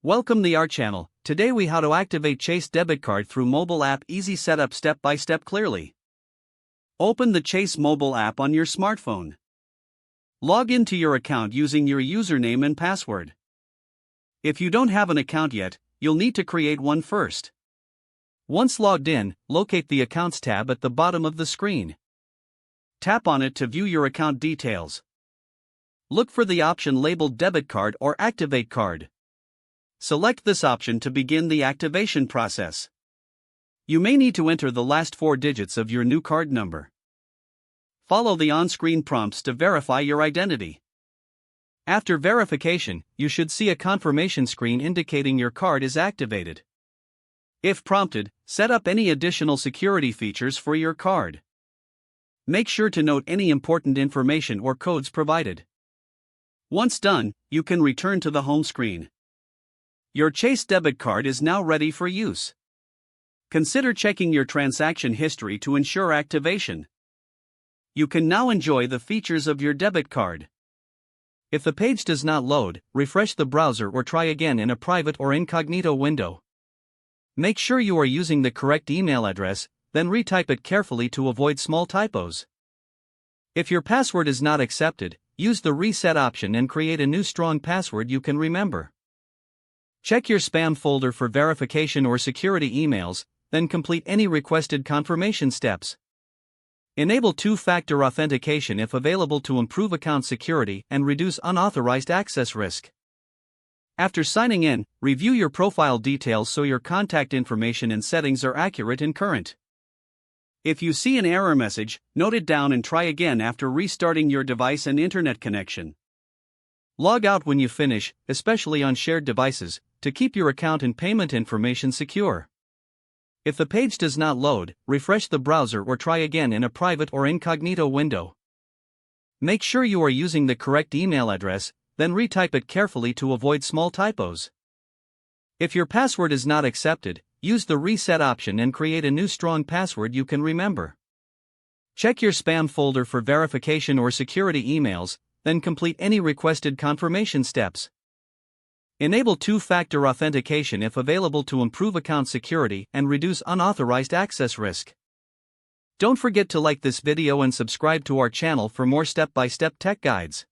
Welcome to our channel. Today we how to activate Chase debit card through mobile app. Easy setup, step by step, clearly. Open the Chase mobile app on your smartphone. Log into your account using your username and password. If you don't have an account yet, you'll need to create one first. Once logged in, locate the Accounts tab at the bottom of the screen. Tap on it to view your account details. Look for the option labeled Debit Card or Activate Card. Select this option to begin the activation process. You may need to enter the last 4 digits of your new card number. Follow the on-screen prompts to verify your identity. After verification, you should see a confirmation screen indicating your card is activated. If prompted, set up any additional security features for your card. Make sure to note any important information or codes provided. Once done, you can return to the home screen. Your Chase debit card is now ready for use. Consider checking your transaction history to ensure activation. You can now enjoy the features of your debit card. If the page does not load, refresh the browser or try again in a private or incognito window. Make sure you are using the correct email address, then retype it carefully to avoid small typos. If your password is not accepted, use the reset option and create a new strong password you can remember. Check your spam folder for verification or security emails, then complete any requested confirmation steps. Enable two-factor authentication if available to improve account security and reduce unauthorized access risk. After signing in, review your profile details so your contact information and settings are accurate and current. If you see an error message, note it down and try again after restarting your device and internet connection. Log out when you finish, especially on shared devices, to keep your account and payment information secure. If the page does not load, refresh the browser or try again in a private or incognito window. Make sure you are using the correct email address, then retype it carefully to avoid small typos. If your password is not accepted, use the reset option and create a new strong password you can remember. Check your spam folder for verification or security emails, then complete any requested confirmation steps. Enable two-factor authentication if available to improve account security and reduce unauthorized access risk. Don't forget to like this video and subscribe to our channel for more step-by-step tech guides.